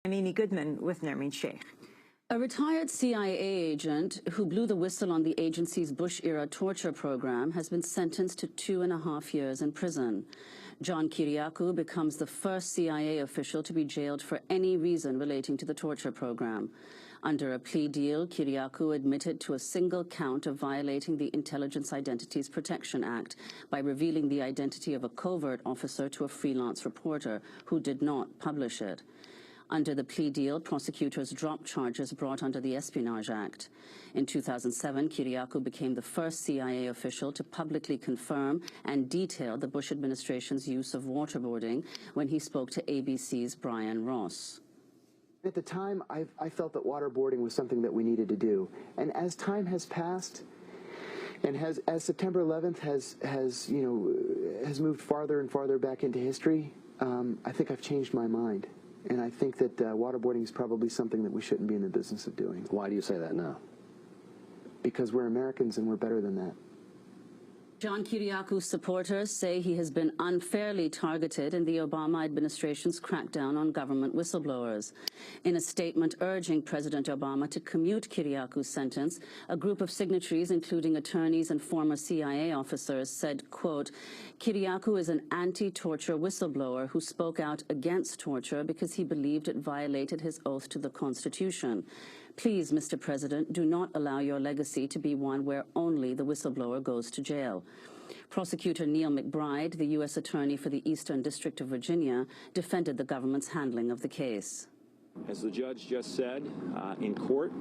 Amini Goodman with Nermeen Sheikh. A retired CIA agent who blew the whistle on the agency's Bush-era torture program has been sentenced to 2.5 years in prison. John Kiriakou becomes the first CIA official to be jailed for any reason relating to the torture program. Under a plea deal, Kiriakou admitted to a single count of violating the Intelligence Identities Protection Act by revealing the identity of a covert officer to a freelance reporter who did not publish it. Under the plea deal, prosecutors dropped charges brought under the Espionage Act. In 2007, Kiriakou became the first CIA official to publicly confirm and detail the Bush administration's use of waterboarding when he spoke to ABC's Brian Ross. At the time, I felt that waterboarding was something that we needed to do. And as time has passed, and as September 11th has moved farther and farther back into history, I think I've changed my mind. And I think that waterboarding is probably something that we shouldn't be in the business of doing. Why do you say that now? Because we're Americans and we're better than that. John Kiriakou's supporters say he has been unfairly targeted in the Obama administration's crackdown on government whistleblowers. In a statement urging President Obama to commute Kiriakou's sentence, a group of signatories, including attorneys and former CIA officers, said, quote, Kiriakou is an anti-torture whistleblower who spoke out against torture because he believed it violated his oath to the Constitution. Please, Mr. President, do not allow your legacy to be one where only the whistleblower goes to jail. Prosecutor Neil McBride, the U.S. Attorney for the Eastern District of Virginia, defended the government's handling of the case. As the judge just said in court,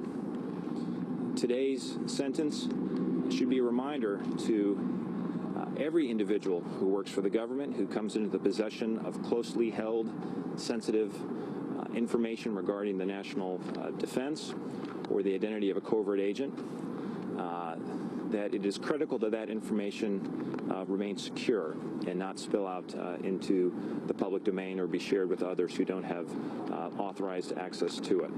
today's sentence should be a reminder to every individual who works for the government, who comes into the possession of closely held, sensitive information regarding the national defense or the identity of a covert agent, that it is critical that that information remain secure and not spill out into the public domain or be shared with others who don't have authorized access to it.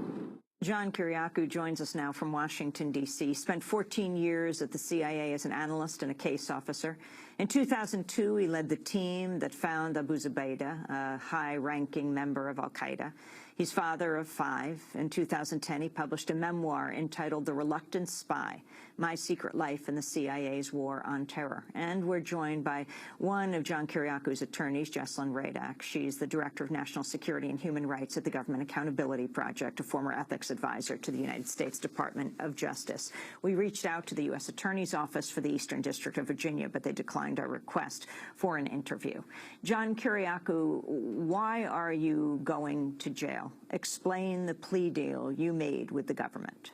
John Kiriakou joins us now from Washington, D.C. Spent 14 years at the CIA as an analyst and a case officer. In 2002, he led the team that found Abu Zubaydah, a high-ranking member of al-Qaeda. He's father of 5. In 2010, he published a memoir entitled The Reluctant Spy, My Secret Life in the CIA's War on Terror. And we're joined by one of John Kiriakou's attorneys, Jessalyn Radack. She's the Director of National Security and Human Rights at the Government Accountability Project, a former ethics advisor to the United States Department of Justice. We reached out to the U.S. Attorney's Office for the Eastern District of Virginia, but they declined our request for an interview. John Kiriakou, why are you going to jail? Explain the plea deal you made with the government.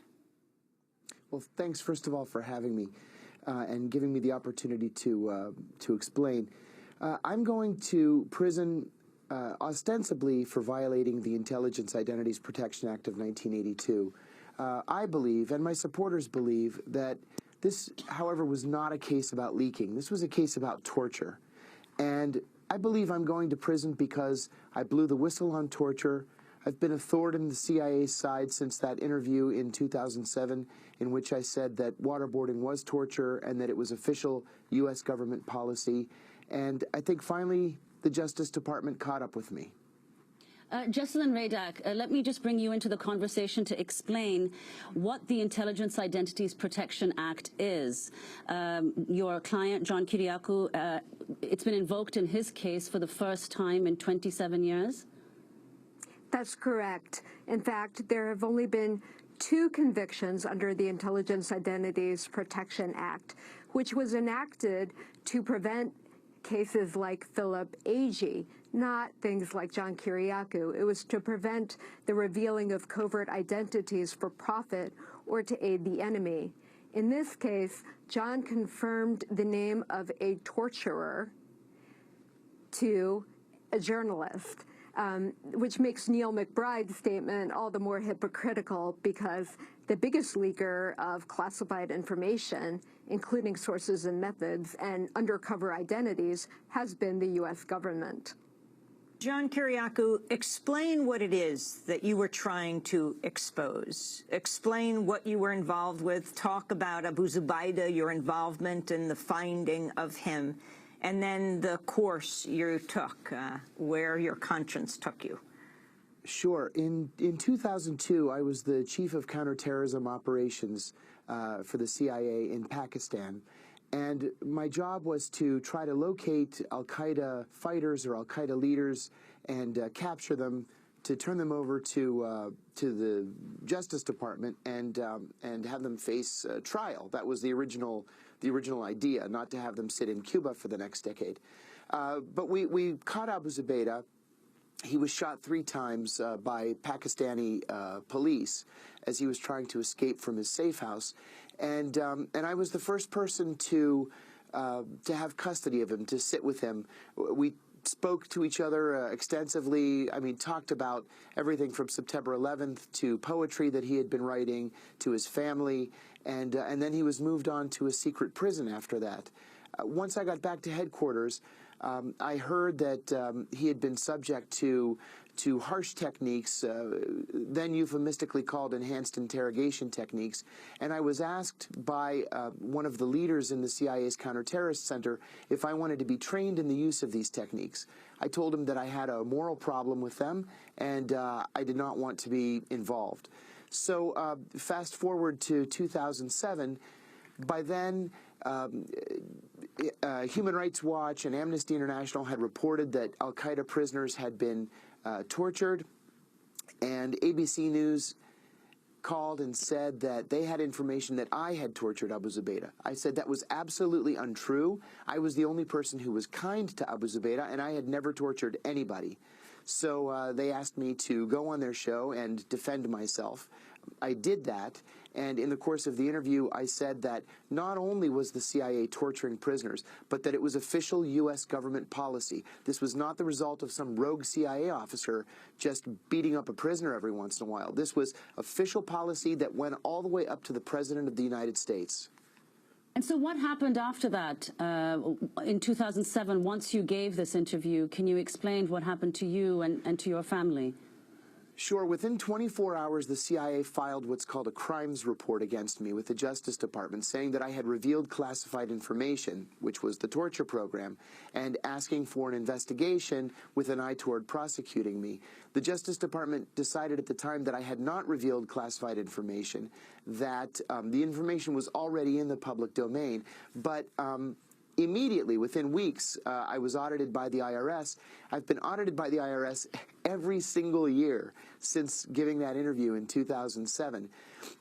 Well, thanks, first of all, for having me and giving me the opportunity to explain. I'm going to prison ostensibly for violating the Intelligence Identities Protection Act of 1982. I believe, and my supporters believe, that this, however, was not a case about leaking. This was a case about torture. And I believe I'm going to prison because I blew the whistle on torture. I've been a thorn in the CIA's side since that interview in 2007 in which I said that waterboarding was torture and that it was official U.S. government policy. And I think finally the Justice Department caught up with me. Jessalyn Radack, let me just bring you into the conversation to explain what the Intelligence Identities Protection Act is. Your client, John Kiriakou, it's been invoked in his case for the first time in 27 years? That's correct. In fact, there have only been 2 convictions under the Intelligence Identities Protection Act, which was enacted to prevent cases like Philip Agee, not things like John Kiriakou. It was to prevent the revealing of covert identities for profit or to aid the enemy. In this case, John confirmed the name of a torturer to a journalist, which makes Neil McBride's statement all the more hypocritical because the biggest leaker of classified information, including sources and methods and undercover identities, has been the U.S. government. John Kiriakou, explain what it is that you were trying to expose. Explain what you were involved with. Talk about Abu Zubaydah, your involvement in the finding of him, and then the course you took, where your conscience took you. Sure. In 2002, I was the chief of counterterrorism operations for the CIA in Pakistan. And my job was to try to locate al-Qaeda fighters or al-Qaeda leaders and capture them, to turn them over to the Justice Department and have them face trial. That was the original idea, not to have them sit in Cuba for the next decade. But we caught Abu Zubaydah. He was shot 3 times by Pakistani police as he was trying to escape from his safe house, and I was the first person to have custody of him, to sit with him. We spoke to each other extensively. I mean, talked about everything from September 11th to poetry that he had been writing, to his family, and then he was moved on to a secret prison after that. Once I got back to headquarters, I heard that he had been subject to harsh techniques, then euphemistically called enhanced interrogation techniques, and I was asked by one of the leaders in the CIA's counterterrorist center if I wanted to be trained in the use of these techniques. I told him that I had a moral problem with them, and I did not want to be involved. So fast forward to 2007, by then Human Rights Watch and Amnesty International had reported that al-Qaeda prisoners had been tortured, and ABC News called and said that they had information that I had tortured Abu Zubaydah. I said that was absolutely untrue. I was the only person who was kind to Abu Zubaydah, and I had never tortured anybody. So they asked me to go on their show and defend myself. I did that, and in the course of the interview, I said that not only was the CIA torturing prisoners, but that it was official U.S. government policy. This was not the result of some rogue CIA officer just beating up a prisoner every once in a while. This was official policy that went all the way up to the President of the United States. And so what happened after that in 2007, once you gave this interview? Can you explain what happened to you and to your family? Sure. Within 24 hours, the CIA filed what's called a crimes report against me with the Justice Department, saying that I had revealed classified information, which was the torture program, and asking for an investigation with an eye toward prosecuting me. The Justice Department decided at the time that I had not revealed classified information, that the information was already in the public domain, but immediately, within weeks, I was audited by the IRS. I've been audited by the IRS every single year since giving that interview in 2007.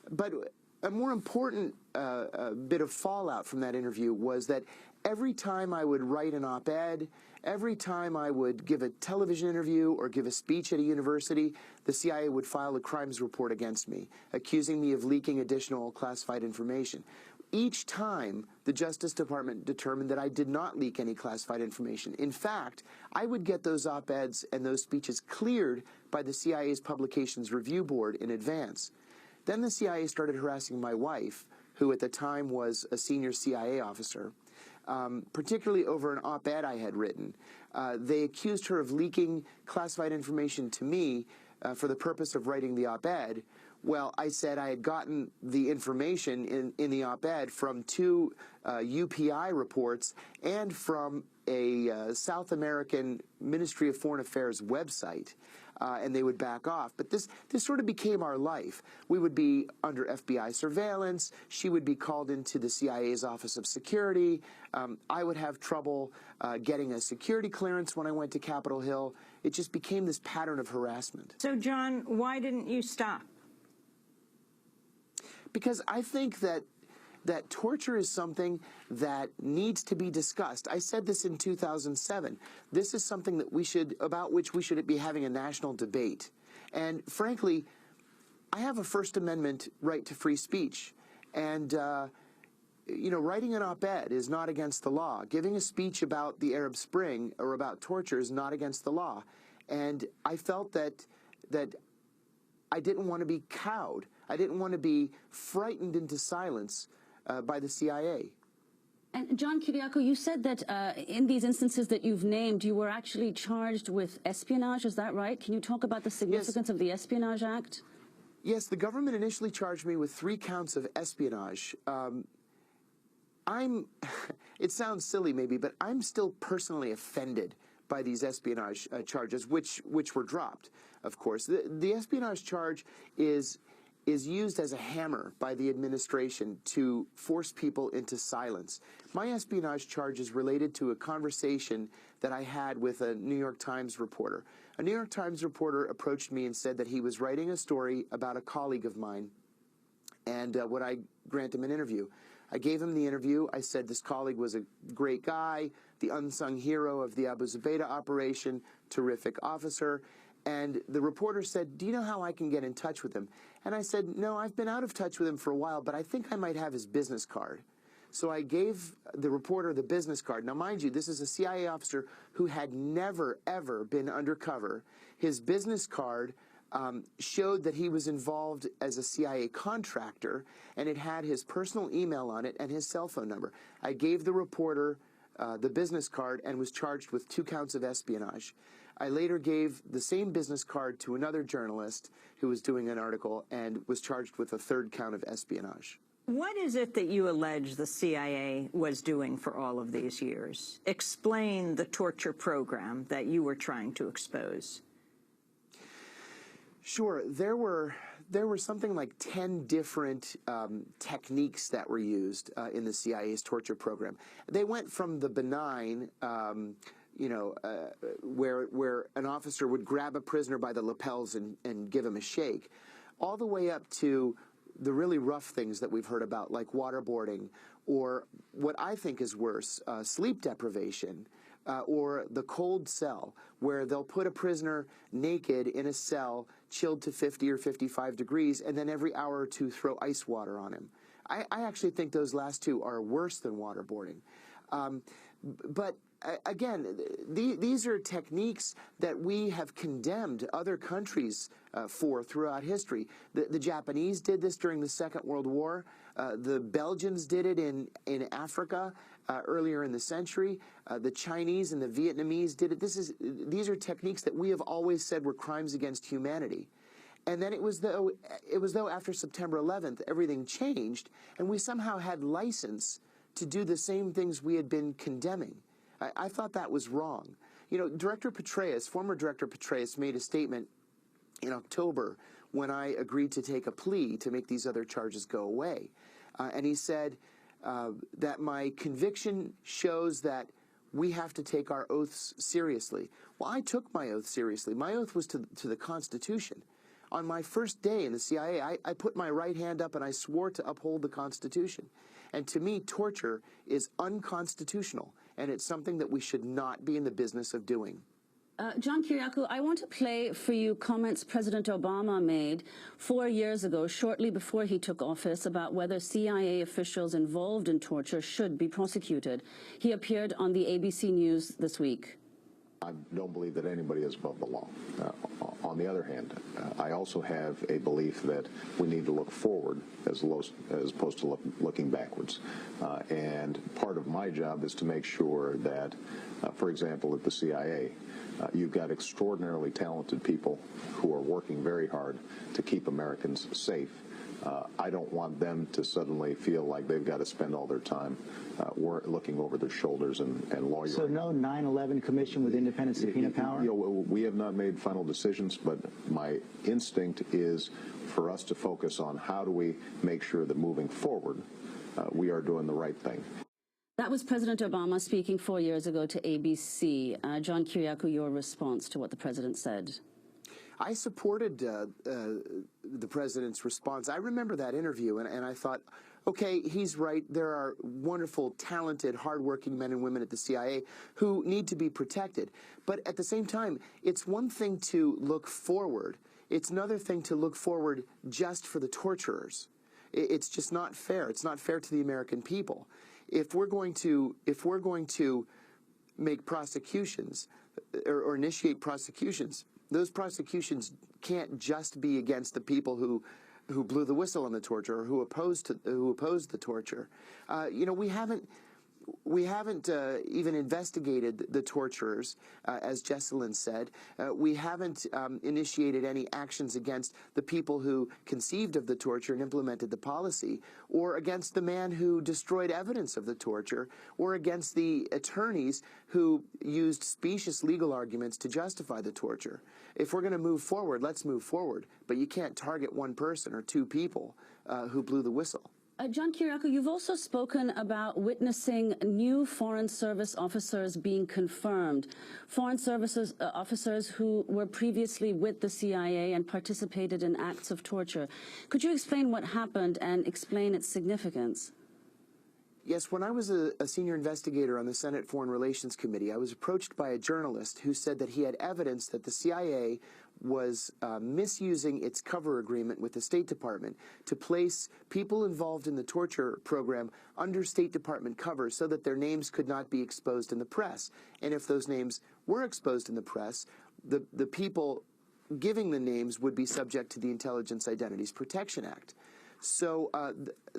But a more important bit of fallout from that interview was that every time I would write an op-ed, every time I would give a television interview or give a speech at a university, the CIA would file a crimes report against me, accusing me of leaking additional classified information. Each time, the Justice Department determined that I did not leak any classified information. In fact, I would get those op-eds and those speeches cleared by the CIA's Publications Review Board in advance. Then the CIA started harassing my wife, who at the time was a senior CIA officer, particularly over an op-ed I had written. They accused her of leaking classified information to me for the purpose of writing the op-ed. Well, I said I had gotten the information in the op-ed from 2 UPI reports and from a South American Ministry of Foreign Affairs website, and they would back off. But this sort of became our life. We would be under FBI surveillance. She would be called into the CIA's Office of Security. I would have trouble getting a security clearance when I went to Capitol Hill. It just became this pattern of harassment. So, John, why didn't you stop? Because I think that torture is something that needs to be discussed. I said this in 2007. This is something that about which we should be having a national debate. And frankly, I have a First Amendment right to free speech. And, you know, writing an op-ed is not against the law. Giving a speech about the Arab Spring or about torture is not against the law. And I felt that I didn't want to be cowed. I didn't want to be frightened into silence by the CIA. And John Kiriakou, you said that in these instances that you've named, you were actually charged with espionage. Is that right? Can you talk about the significance of the Espionage Act? Yes, the government initially charged me with 3 counts of espionage. It sounds silly maybe, but I'm still personally offended by these espionage charges, which were dropped, of course. The espionage charge is used as a hammer by the administration to force people into silence. My espionage charge is related to a conversation that I had with a New York Times reporter. A New York Times reporter approached me and said that he was writing a story about a colleague of mine, and would I grant him an interview. I gave him the interview. I said this colleague was a great guy, the unsung hero of the Abu Zubaydah operation, terrific officer. And the reporter said, "Do you know how I can get in touch with him?" And I said, "No, I've been out of touch with him for a while, but I think I might have his business card." So I gave the reporter the business card. Now, mind you, this is a CIA officer who had never, ever been undercover. His business card showed that he was involved as a CIA contractor, and it had his personal email on it and his cell phone number. I gave the reporter the business card and was charged with 2 counts of espionage. I later gave the same business card to another journalist who was doing an article and was charged with a 3rd count of espionage. What is it that you allege the CIA was doing for all of these years? Explain the torture program that you were trying to expose. Sure. There were something like 10 different techniques that were used in the CIA's torture program. They went from the benign, where an officer would grab a prisoner by the lapels and give him a shake, all the way up to the really rough things that we've heard about, like waterboarding, or what I think is worse, sleep deprivation, or the cold cell, where they'll put a prisoner naked in a cell, chilled to 50 or 55 degrees, and then every hour or two throw ice water on him. I actually think those last 2 are worse than waterboarding. But again, these are techniques that we have condemned other countries for throughout history. The Japanese did this during the Second World War. The Belgians did it in Africa earlier in the century. The Chinese and the Vietnamese did it. These are techniques that we have always said were crimes against humanity. And then it was though after September 11th, everything changed, and we somehow had license to do the same things we had been condemning. I thought that was wrong. You know, former Director Petraeus made a statement in October when I agreed to take a plea to make these other charges go away. And he said that my conviction shows that we have to take our oaths seriously. Well, I took my oath seriously. My oath was to the Constitution. On my first day in the CIA, I put my right hand up and I swore to uphold the Constitution. And to me, torture is unconstitutional, and it's something that we should not be in the business of doing. John Kiriakou, I want to play for you comments President Obama made 4 years ago, shortly before he took office, about whether CIA officials involved in torture should be prosecuted. He appeared on the ABC News this week. I don't believe that anybody is above the law. On the other hand, I also have a belief that we need to look forward as opposed to looking backwards. And part of my job is to make sure that, for example, at the CIA, you've got extraordinarily talented people who are working very hard to keep Americans safe. I don't want them to suddenly feel like they've got to spend all their time looking over their shoulders and lawyering. So no 9/11 commission with independent subpoena power? You know, we have not made final decisions, but my instinct is for us to focus on how do we make sure that moving forward, we are doing the right thing. That was President Obama speaking 4 years ago to ABC. John Kiriakou, your response to what the president said. I supported the president's response. I remember that interview, and I thought, okay, he's right. There are wonderful, talented, hardworking men and women at the CIA who need to be protected. But at the same time, it's one thing to look forward. It's another thing to look forward just for the torturers. It's just not fair. It's not fair to the American people. If we're going to make prosecutions or initiate prosecutions, those prosecutions can't just be against the people who blew the whistle on the torture or who opposed the torture. You know, we haven't We haven't even investigated the torturers, as Jesselyn said. We haven't initiated any actions against the people who conceived of the torture and implemented the policy, or against the man who destroyed evidence of the torture, or against the attorneys who used specious legal arguments to justify the torture. If we're going to move forward, let's move forward. But you can't target one person or two people who blew the whistle. John Kiriakou, you've also spoken about witnessing new Foreign Service officers being confirmed, Foreign Services officers who were previously with the CIA and participated in acts of torture. Could you explain what happened and explain its significance? Yes, when I was a senior investigator on the Senate Foreign Relations Committee, I was approached by a journalist who said that he had evidence that the CIA was misusing its cover agreement with the State Department to place people involved in the torture program under State Department cover so that their names could not be exposed in the press. And if those names were exposed in the press, the people giving the names would be subject to the Intelligence Identities Protection Act. So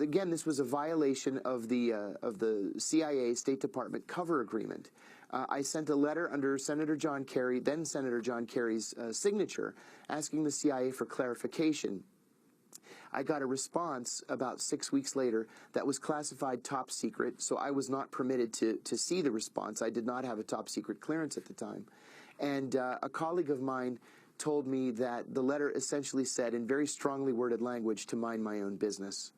again, this was a violation of the CIA State Department cover agreement. I sent a letter under Senator John Kerry, then Senator John Kerry's signature, asking the CIA for clarification. I got a response about 6 weeks later that was classified top secret, so I was not permitted to see the response. I did not have a top secret clearance at the time. And a colleague of mine told me that the letter essentially said in very strongly worded language to mind my own business.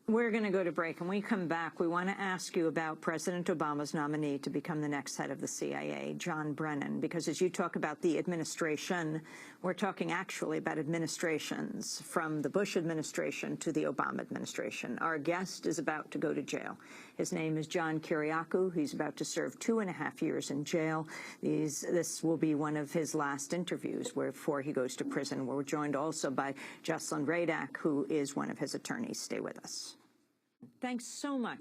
We're going to go to break. When we come back, we want to ask you about President Obama's nominee to become the next head of the CIA, John Brennan, because as you talk about the administration, we're talking actually about administrations from the Bush administration to the Obama administration. Our guest is about to go to jail. His name is John Kiriakou. He's about to serve 2.5 years in jail. This will be one of his last interviews before he goes to prison. We're joined also by Jesselyn, who is one of his attorneys. Stay with us. Thanks so much